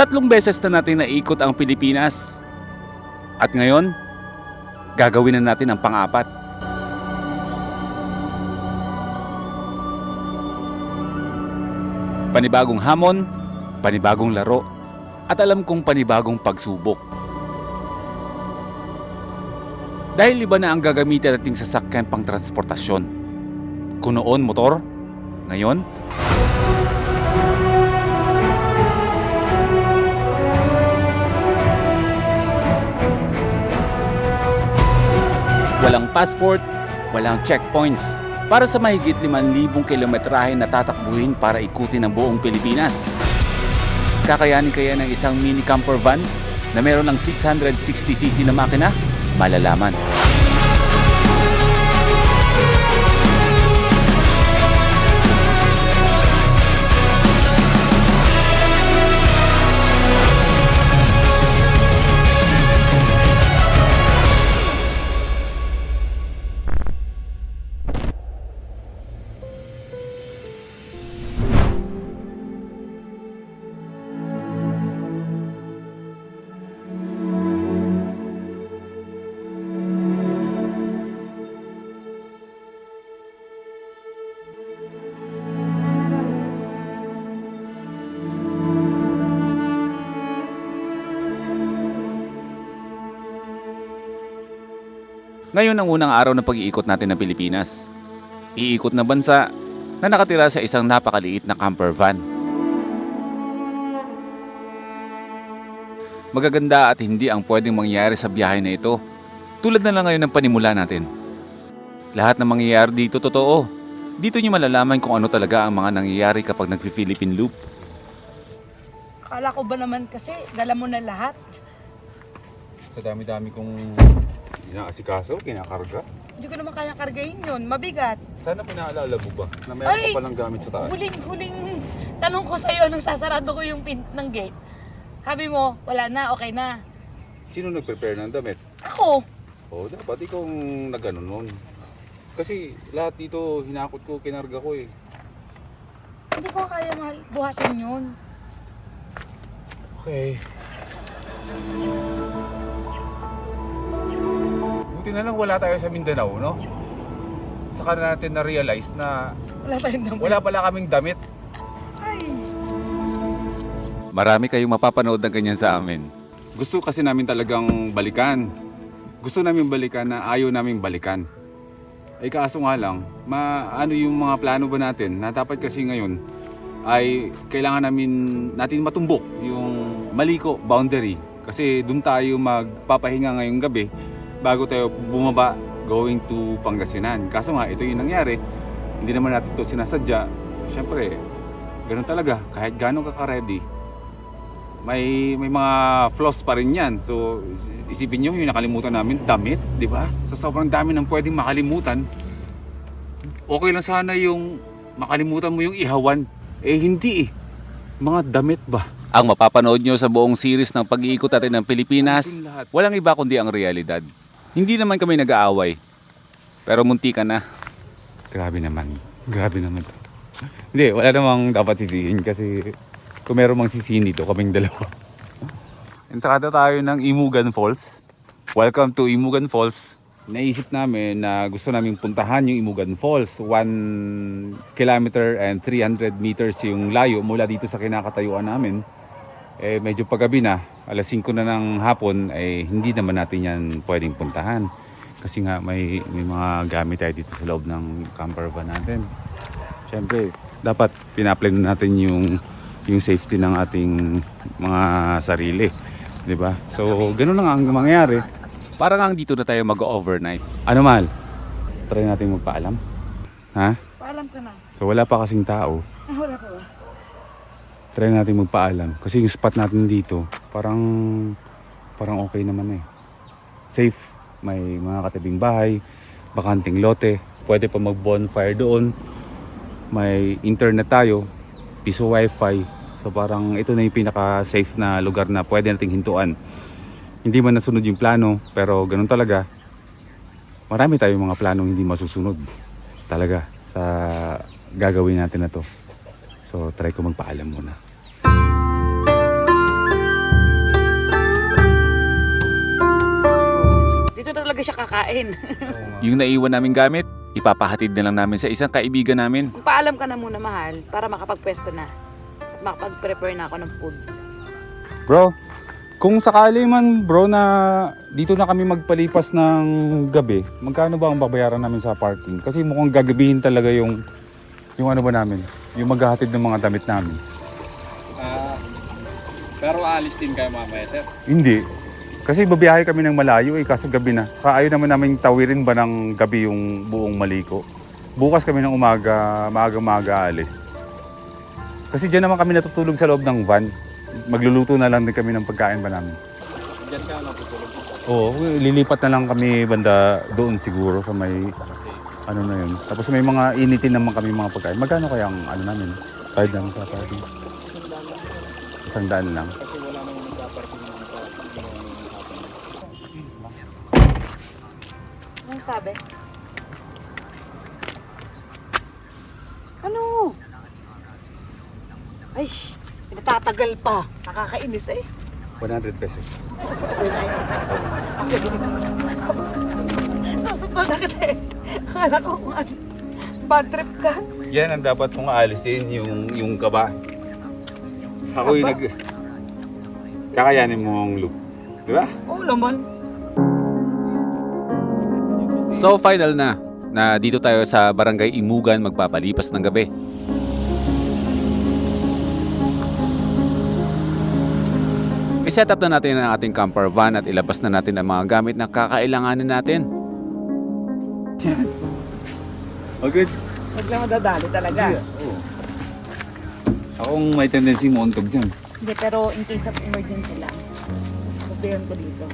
3 beses na natin naikot ang Pilipinas. At ngayon, gagawin na natin ang pang-4. Panibagong hamon, panibagong laro, at alam kong panibagong pagsubok. Dahil iba na ang gagamitin nating sasakyan pang transportasyon. Kung noon motor, ngayon walang passport, walang checkpoints. Para sa mahigit 5,000 kilometrahe na tatakbuhin para ikutin ang buong Pilipinas. Kakayanin kaya ng isang mini camper van na meron ng 660cc na makina? Malalaman. Ngayon ang unang araw ng pag-iikot natin ng Pilipinas. Iikot na bansa na nakatira sa isang napakaliit na camper van. Magaganda at hindi ang pwedeng mangyari sa biyahe na ito. Tulad na lang ngayon ng panimula natin. Lahat ng mangyayari dito totoo. Dito niyo malalaman kung ano talaga ang mga nangyayari kapag nagpi-Philippine Loop. Akala ko ba naman kasi dala mo na lahat? Sa dami-dami kong inaasikaso, kinakarga. Hindi ko naman kaya kargahin yun, mabigat. Sana pinaalala mo ba na mayroon ka palang gamit sa taas? Huling tanong ko sa'yo nung sasarado ko yung pin ng gate. Sabi mo, wala na, okay na. Sino nag-prepare ng damit? Ako. Dapat ikaw nag-ano nun. Kasi lahat dito hinakot ko, kinarga ko eh. Hindi ko kaya buhatin yun. Okay. Buti na lang wala tayo sa Mindanao, no? Saka natin na-realize na Wala tayong damit. wala pala kaming damit. Ay. Marami kayong mapapanood ng ganyan sa amin. Gusto kasi namin talagang balikan. Gusto namin balikan na ayaw namin balikan. Ay kaso nga lang, ano yung mga plano ba natin na dapat kasi ngayon ay kailangan natin matumbok yung Maliko boundary. Kasi doon tayo magpapahinga ngayong gabi bago tayo bumaba going to Pangasinan. Kaso nga, ito yung nangyari. Hindi naman natin ito sinasadya. Siyempre, ganun talaga. Kahit gano'n ka ka-ready, may mga flaws pa rin yan. So, isipin nyo yung nakalimutan namin, damit, di ba? So, sobrang dami ng pwedeng makalimutan. Okay lang sana yung makalimutan mo yung ihawan. Hindi eh. Mga damit ba? Ang mapapanood nyo sa buong series ng pag-iikot natin ng Pilipinas, walang iba kundi ang realidad. Hindi naman kami nag-aaway. Pero munti ka na. Grabe naman. Grabe naman to. Hindi, wala namang dapat sisihin kasi kung meron mang sisihin dito, kaming dalawa. Entrada tayo ng Imugan Falls. Welcome to Imugan Falls. Naisip namin na gusto naming puntahan yung Imugan Falls. 1 kilometer and 300 meters yung layo mula dito sa kinakatayuan namin. Medyo paggabi na, alas 5 na ng hapon, hindi naman natin yan pwedeng puntahan. Kasi nga may mga gamit tayo dito sa loob ng camper van natin. Siyempre, dapat pinaplano natin yung safety ng ating mga sarili. Diba? So, ganun lang ang mangyayari. Parang ang dito na tayo mag-overnight. Ano Mal? Try natin magpaalam. Ha? Paalam ka na. So, wala pa kasing tao. Wala ka ba? Try natin magpaalam. Kasi yung spot natin dito, parang okay naman eh. Safe. May mga katabing bahay, bakanting lote. Pwede pa mag-bonfire doon. May internet tayo, piso wifi. So parang ito na yung pinaka-safe na lugar na pwede nating hintuan. Hindi man nasunod yung plano, pero ganun talaga. Marami tayong mga planong hindi masusunod. Talaga sa gagawin natin na to. So try ko magpaalam muna. hindi siya kakain. Yung naiwan naming gamit, ipapahatid na lang namin sa isang kaibigan namin. Paalam ka na muna, mahal, para makapagpwesto na. At makapag-prepare na ako ng food. Bro, kung sakali man bro na dito na kami magpalipas ng gabi, magkano ba ang babayaran namin sa parking? Kasi mukhang gagabihin talaga yung ano ba namin, yung maghahatid ng mga damit namin. Pero alis din kayo mamaya, sir. Hindi. Kasi babiyahe kami ng malayo kaso gabi na. Saka ayaw naman namin tawirin ba ng gabi yung buong Maliko. Bukas kami ng umaga, maaga alis. Kasi diyan naman kami natutulog sa loob ng van. Magluluto na lang din kami ng pagkain ba namin. Diyan ka natutulog. Oo, lilipat na lang kami banda doon siguro sa may ano na yun. Tapos may mga initin naman kami mga pagkain. Magkano kaya ang ano namin? Bayad namin sa parking. 100 lang. Kasi wala namang nagpaparking ng Anong sabi? Ano? Ay, natatagal pa. Nakakainis eh. 100 pesos. Susunod na kita eh. Akala ko kung ano. Bad trip ka. Yan ang dapat kong aalisin, yung kaba. Ako yung kakayanin mo ang loop. Di ba? Oo naman. So final na dito tayo sa Barangay Imugan magpapalipas ng gabi. I-set up na natin ang ating camper van at ilabas na natin ang mga gamit na kakailanganin natin. Okay. Huwag lang madadali talaga. Oo. Akong may tendency mo untog dyan. Hindi, pero in case of emergency lang. Sabihan ko dito.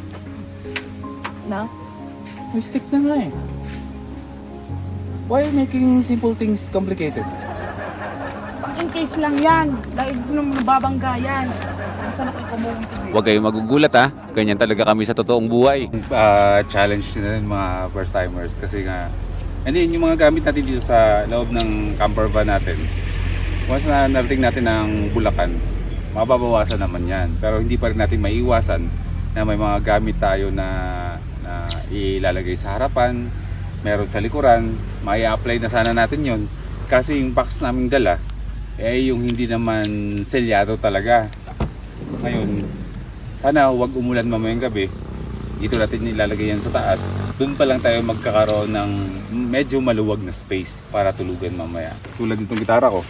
No? May stick na nga eh. Why making simple things complicated? In case lang yan. Dahil nung babangga yan. Saan ako kumumunti? Huwag kayong magugulat ha, ganyan talaga kami sa totoong buhay. Challenge na rin mga first timers kasi nga hindi yung mga gamit natin dito sa loob ng camper van natin. Once na narating natin ng Bulacan, mababawasan naman yan. Pero hindi pa rin natin maiiwasan na may mga gamit tayo na ilalagay sa harapan, meron sa likuran, mai-apply na sana natin yon. Kasi yung box naming dala, yung hindi naman selyado talaga. Ngayon, sana huwag umulan mamayang gabi. Dito natin ilalagay yan sa taas. Doon pa lang tayo magkakaroon ng medyo maluwag na space para tulugan mamaya. Tulad nitong gitara ko,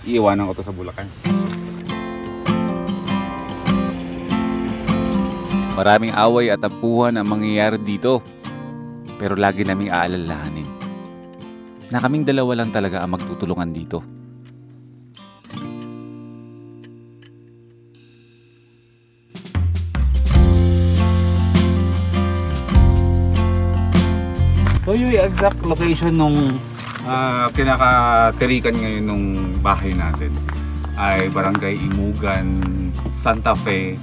iiwanan ko to sa Bulacan. Maraming away at tampuhan ang mangyayari dito. Pero lagi naming aalalahanin na kaming dalawa lang talaga ang magtutulungan dito. So yung exact location nung kinakatirikan ngayon nung bahay natin ay Barangay Imugan, Santa Fe,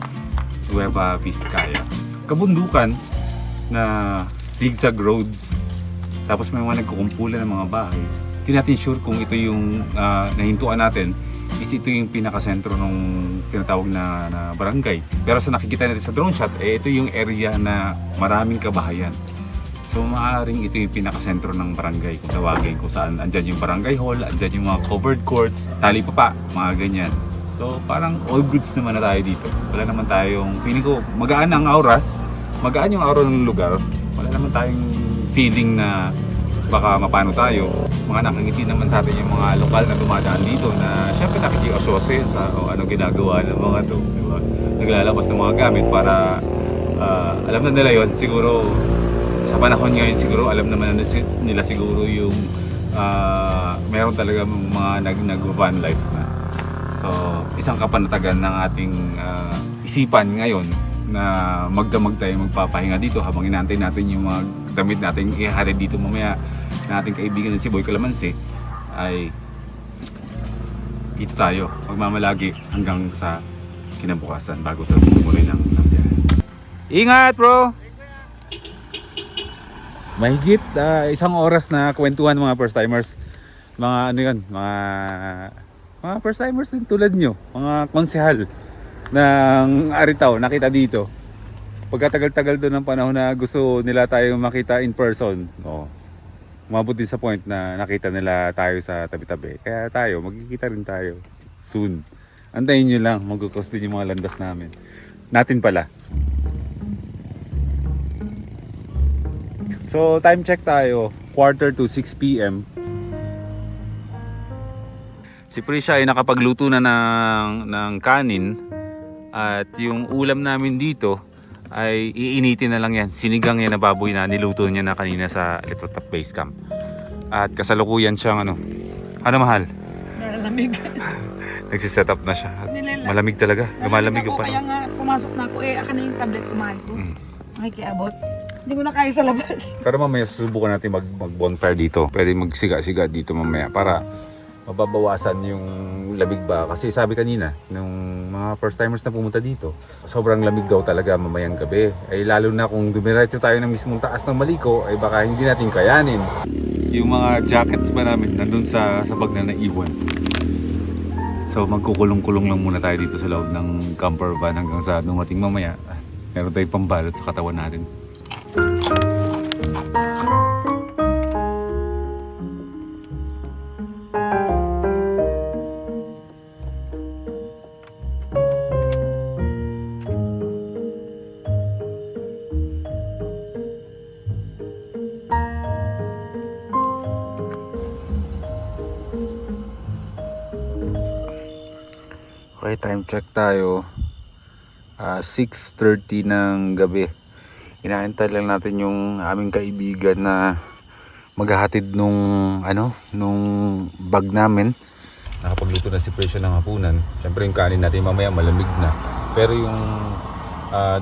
Nueva Vizcaya. Kabundukan na zigzag roads, tapos may mga nagkukumpulan ng mga bahay. Hindi natin sure kung ito yung nahintuan natin is ito yung pinakasentro ng tinatawag na barangay. Pero sa nakikita natin sa drone shot, ito yung area na maraming kabahayan. So maaaring ito yung pinakasentro ng barangay kung tawagin, kung saan andyan yung barangay hall, andyan yung mga covered courts, tali pa, mga ganyan. So parang all goods naman na tayo dito. Wala naman tayong, feeling ko magaan ang aura, magaan yung aura ng lugar. Wala naman tayong feeling na baka mapano tayo. Mga nakangiti naman sa atin yung mga lokal na dumadaan dito na syempre nakikiosose sa ano ginagawa ng mga to, di ba? Naglalabas ng mga gamit para alam na nila yon siguro. Sa panahon ngayon siguro alam naman nila siguro yung meron talaga mga nag-van life na. So isang kapanatagan ng ating isipan ngayon na magdamag tayo magpapahinga dito habang inaantay natin yung mga damit natin ihahatid dito mamaya na ating kaibigan na si Boy Calamansi ay dito tayo magmamalagi hanggang sa kinabukasan bago tayo tumuloy ng biyahe. Ingat bro! Mahigit isang oras na kwentuhan mga first timers. Mga ano yun, mga first timers din tulad nyo, mga konsehal ng Aritaw nakita dito. pagkatagal-tagal doon ng panahon na gusto nila tayong makita in person, umabot din sa point na nakita nila tayo sa tabi-tabi. Kaya tayo, magkikita rin tayo soon. Antayin nyo lang, magkukos din yung mga landas namin. Natin pala. So time check tayo, 5:45 p.m. Si Prisha ay nakapagluto na ng kanin at yung ulam namin dito ay iinitin na lang yan. Sinigang yan na baboy na niluto niya na kanina sa Little Top Base Camp. At kasalukuyan siyang ano mahal? Nalalamig. Nagsiset up na siya. Malamig talaga. Lumalamig yung Kaya panahon. nga, pumasok na ako akin na yung tablet kumain ko. Makikiabot. Hindi ko na kaya sa labas. Pero mamaya susubukan natin mag-bonfire dito. Pwede magsiga-siga dito mamaya para mababawasan yung lamig ba. Kasi sabi kanina, nung mga first timers na pumunta dito, sobrang lamig daw talaga mamayang gabi. Ay lalo na kung dumiretso tayo ng mismong taas ng Maliko, ay baka hindi natin kayanin. Yung mga jackets ba namin nandun sa bag na naiwan. So magkukulong-kulong lang muna tayo dito sa loob ng camper van hanggang sa dumating mamaya. Meron tayong pambalot sa katawan natin. Okay, time check tayo. 6:30 ng gabi. Inaantay lang natin yung aming kaibigan na maghahatid nung bag namin. Nakapagluto na si Presyo ng hapunan. Siyempre yung kanin natin mamaya malamig na. Pero yung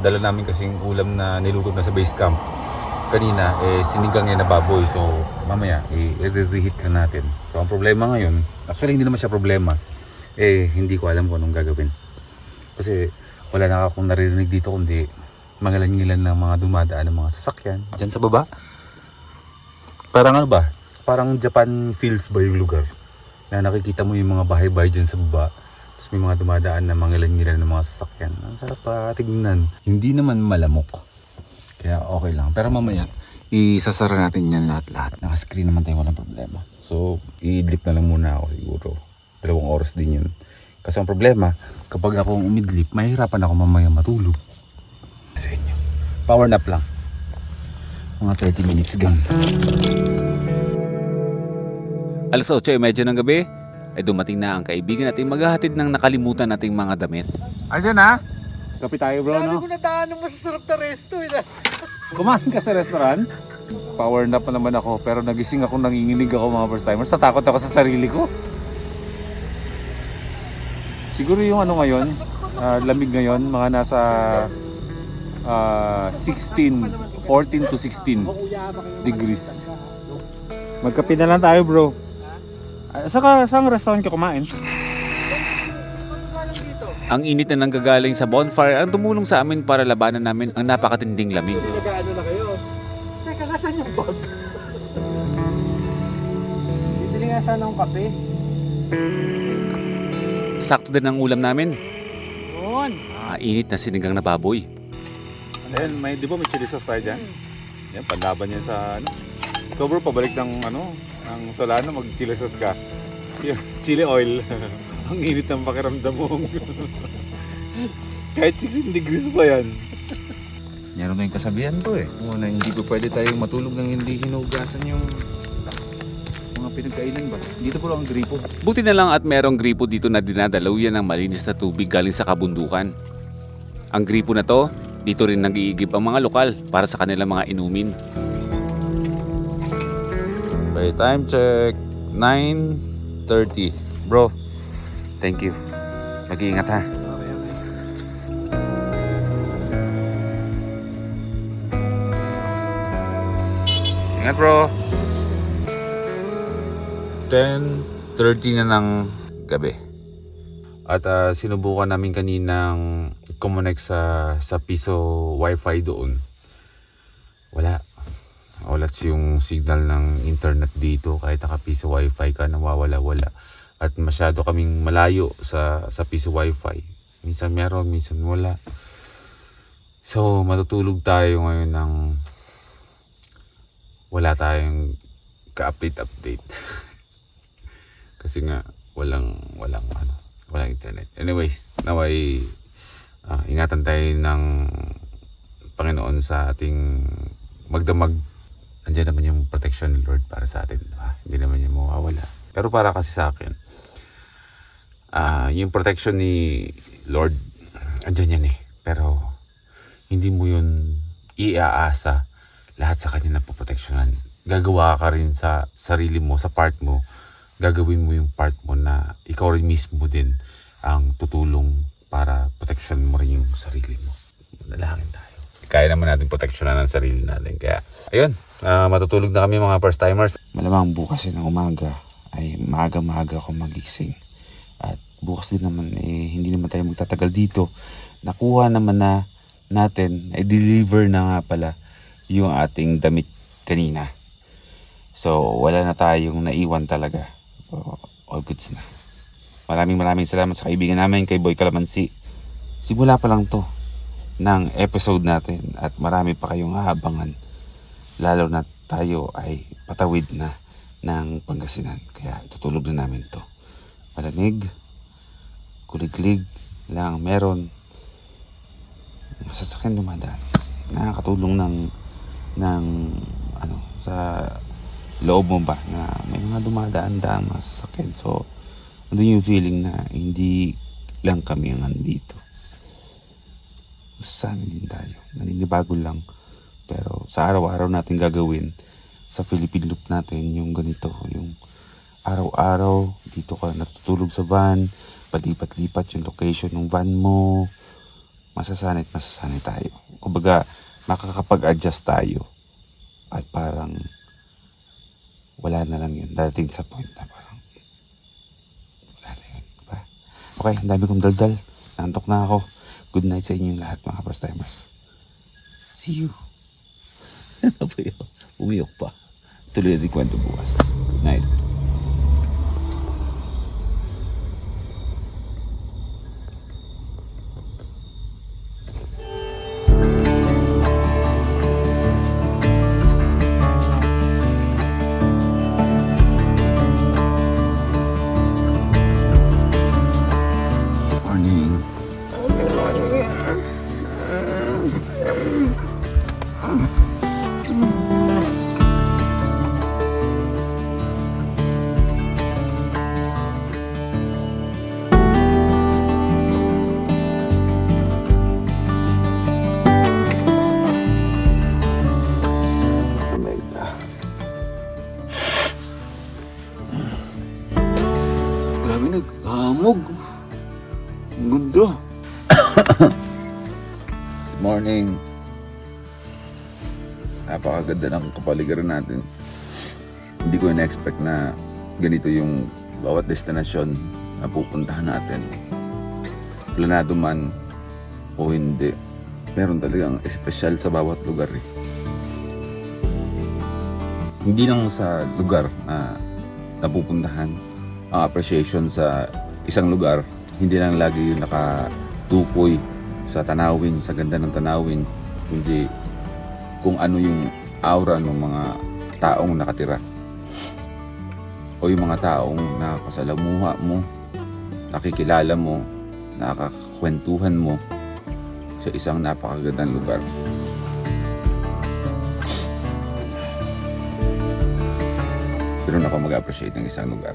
dala namin kasing ulam na niluto na sa base camp kanina, sinigang yan na baboy. So mamaya i-reheat na natin. So ang problema ngayon, actually hindi naman siya problema. Hindi ko alam kung anong gagawin. Kasi wala na akong naririnig dito kundi mangilan-ngilan ng mga dumadaan ng mga sasakyan dyan sa baba. Parang ano ba? Parang Japan feels ba yung lugar? Na nakikita mo yung mga bahay-bahay dyan sa baba. Tapos may mga dumadaan na mangilan-ngilan ng mga sasakyan. Ang sarap pa tignan. Hindi naman malamok. Kaya okay lang. Pero mamaya, isasara natin yan lahat-lahat. Naka-screen naman tayo, walang problema. So, i-idlip na lang muna ako siguro. 2 oras din yun. Kasi ang problema, kapag akong umidlip, mahirapan ako mamaya matulog. Sa inyo. Power nap lang. Mga 30 minutes gang. Alas 8:30 ng gabi ay dumating na ang kaibigan natin maghahatid ng nakalimutan nating mga damit. Andiyan na? Kapi tayo bro, no? Dami ko nadaan ng masasarap na resto. Kumain ka sa restaurant? Power nap pa naman ako, pero nagising ako, nanginginig ako mga first timers. Natakot ako sa sarili ko. Siguro yung ngayon, lamig ngayon, mga nasa 14 to 16 degrees. Magkape na lang tayo bro. Saan restaurant ka kumain? Ang init na nanggagaling sa bonfire ang tumulong sa amin para labanan namin ang napakatinding lamig. Nag-ano na kayo? Teka, nasan yung bag? Bibili nga sana akong kape. Sakto din ang ulam namin. Yun. Init na sinigang na baboy. Ayan, di ba may chili sauce tayo dyan? Yan, panlaban yan sa So bro, pabalik ng ang Solano, mag chili sauce ka. Chili oil. Ang init ng pakiramdam mo. Kahit 16 degrees pa yan. Meron na yung kasabihan to na hindi po pwede tayong matulog nang hindi hinugasan yung mga pinagkainan ba. Dito po lang ang gripo. Buti na lang at merong gripo dito na dinadalaw yan ng malinis na tubig galing sa kabundukan. Ang gripo na to, dito rin nag-iigib ang mga lokal para sa kanilang mga inumin. Okay, time check. 9:30. Bro, thank you. Mag-iingat ha. Ingat bro. 10:30 na ng gabi. At sinubukan namin kaninang connect sa piso wifi doon. Wala yung signal ng internet dito. Kahit naka-piso wifi ka, nawawala-wala. At masyado kaming malayo sa piso wifi. Minsan meron, minsan wala. So, matutulog tayo ngayon ng wala tayong ka-update. Kasi nga walang internet. Anyways, naway ingatan tayo ng Panginoon sa ating magdamag. Andiyan naman yung protection ni Lord para sa atin, diba? Hindi naman yung mawawala. Pero para kasi sa akin, yung protection ni Lord, andyan yan eh. Pero hindi mo yun iaasa lahat sa kanya na poproteksyonan. Gagawa ka rin sa sarili mo, sa part mo. Gagawin mo yung part mo na ikaw rin mismo din ang tutulong para proteksyonan mo rin yung sarili mo. Dalangin tayo. Kaya naman natin proteksyonan ang sarili natin. Kaya, ayun, matutulog na kami mga first timers. Malamang bukas ng umaga ay maaga-maaga ako magising. At bukas din naman hindi naman tayo magtatagal dito. Nakuha naman na natin, deliver na nga pala yung ating damit kanina. So wala na tayong naiwan talaga. So all goods na. Maraming salamat sa kaibigan namin kay Boy Calamansi. Simula pa lang to ng episode natin at marami pa kayong aabangan. Lalo na tayo ay patawid na ng Pangasinan. Kaya itutulog na namin to. Malamig, kuliglig lang meron. Masasakyan dumadaan. Nakakatulong ng sa loob mo ba na may mga dumadaan-daan masasakyan. So, andun yung feeling na hindi lang kami ang andito. Sana din tayo. Naninibago lang. Pero sa araw-araw natin gagawin, sa Philippine Loop natin, yung ganito, yung araw-araw, dito ka natutulog sa van, palipat-lipat yung location ng van mo, masasanay tayo. Kumbaga, makakapag-adjust tayo at parang wala na lang yun. Dating sa point na parang wala na yun. Diba? Okay, ang dami kong daldal. Nantok na ako. Good night sa inyong lahat mga first timers. See you. Ano ba yun? Umiyok pa. Tuloy natin kwento bukas. Good night. Morning. Grabe, naghamog. Ang ganda. Good morning. Napakaganda ng kapaligiran natin. Hindi ko na-expect na ganito yung bawat destinasyon na pupuntahan natin. Planado man o hindi, meron talagang espesyal sa bawat lugar eh. Hindi lang sa lugar na napupuntahan, ang appreciation sa isang lugar, hindi lang lagi yung nakatukoy sa tanawin, sa ganda ng tanawin, kundi kung ano yung aura ng mga taong nakatira o yung mga taong nakakasalamuha mo, nakikilala mo, nakakakwentuhan mo sa isang napakagandang lugar. Pero ako mag-appreciate ng isang lugar,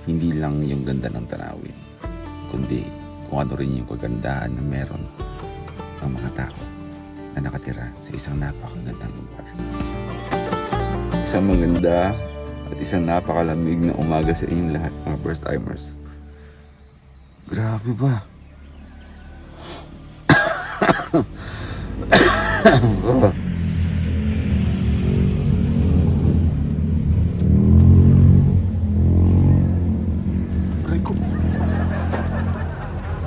hindi lang yung ganda ng tanawin, kundi kung ano rin yung kagandahan na meron ng mga tao na nakatira sa isang napakagandang lugar. Isang maganda at isang napakalamig na umaga sa inyong lahat mga first timers. Grabe ba?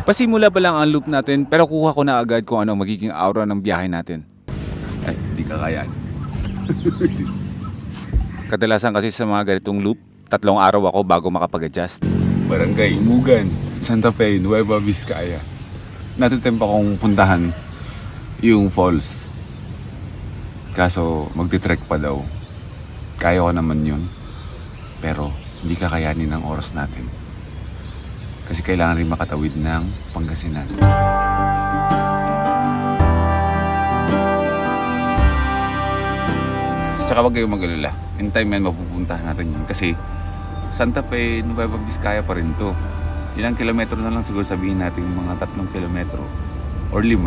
Pasimula pa lang ang loop natin pero kuha ko na agad kung ano magiging aura ng biyahe natin. Ay, hindi kakayan. Kadalasan kasi sa mga ganitong loop, 3 araw ako bago makapag-adjust. Barangay Mugan, Santa Fe, Nueva Vizcaya. Natitempa kong puntahan yung falls. Kaso magti-trek pa daw. Kaya ko naman yun. Pero hindi kakayanin ng oras natin. Kasi kailangan rin makatawid ng Pangasinan. Tsaka wag kayong mag-alala. In time yan mapupuntahan natin yun. Kasi Santa Fe, Nueva Vizcaya pa rin to. Ilang kilometro na lang siguro sabihin natin yung mga 3 kilometro or 5.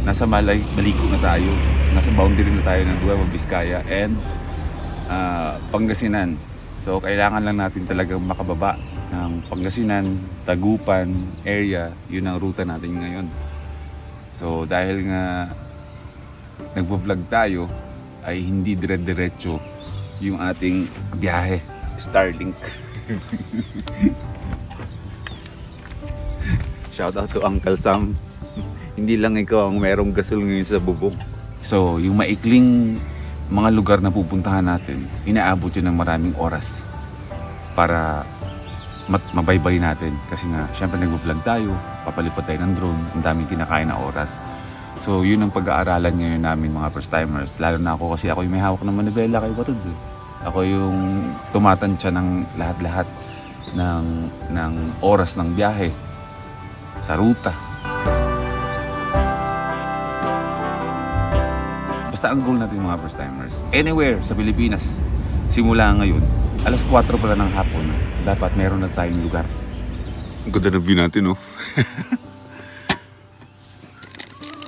Nasa Maliko na tayo. Nasa boundary na tayo ng Nueva Vizcaya and Pangasinan. So kailangan lang natin talagang makababa ng Pangasinan, Tagupan area. Yun ang ruta natin ngayon. So dahil nga nagvo-vlog tayo ay hindi dire-diretso yung ating biyahe. Starlink. Shout out to Uncle Sam. Hindi lang ikaw ang merong gasol ngayon sa bubong. So, yung maikling mga lugar na pupuntahan natin, inaabot yun ng maraming oras para mabaybay natin. Kasi nga, syempre nag-vlog tayo, papalipad tayo ng drone, ang daming kinakain na oras. So, yun ang pag-aaralan ngayon namin mga first timers. Lalo na ako kasi ako yung may hawak ng manibela kay Batod. Ako yung tumatansya ng lahat-lahat ng oras ng biyahe sa ruta. Basta ang goal natin mga first timers, anywhere sa Pilipinas, simula ngayon, alas 4 pala ng hapon, dapat meron na tayong lugar. Ang ganda ng view natin, no?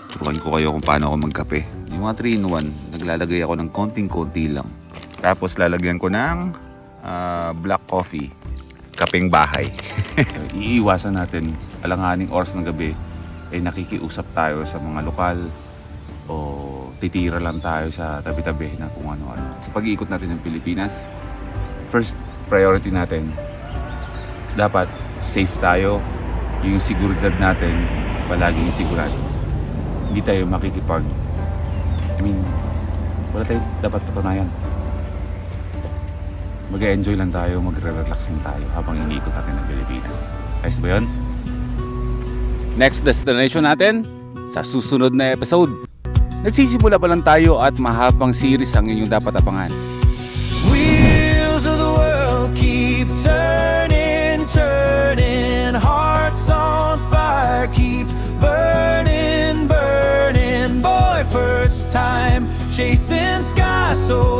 Turuan ko kayo kung paano ako magkape. Yung mga 3-in-1, naglalagay ako ng konting-konti lang. Tapos lalagyan ko ng black coffee, kapeng bahay. Iiwasan natin alanganing oras ng gabi ay nakikiusap tayo sa mga lokal o titira lang tayo sa tabi-tabi na kung ano-ano. Sa pag-iikot natin ng Pilipinas, first priority natin, dapat safe tayo. Yung seguridad natin, palaging sigurado. Hindi tayo wala tayo dapat patunayan. Mag-enjoy lang tayo, magre-relax lang tayo habang iniikot natin ng Pilipinas. Ayos ba yun? Next destination natin, sa susunod na episode. Nagsisimula pa lang tayo at mahabang series ang inyong dapat abangan. Wheels of the world keep turning, turning. Hearts on fire keep burning, burning. Boy, first time chasing sky so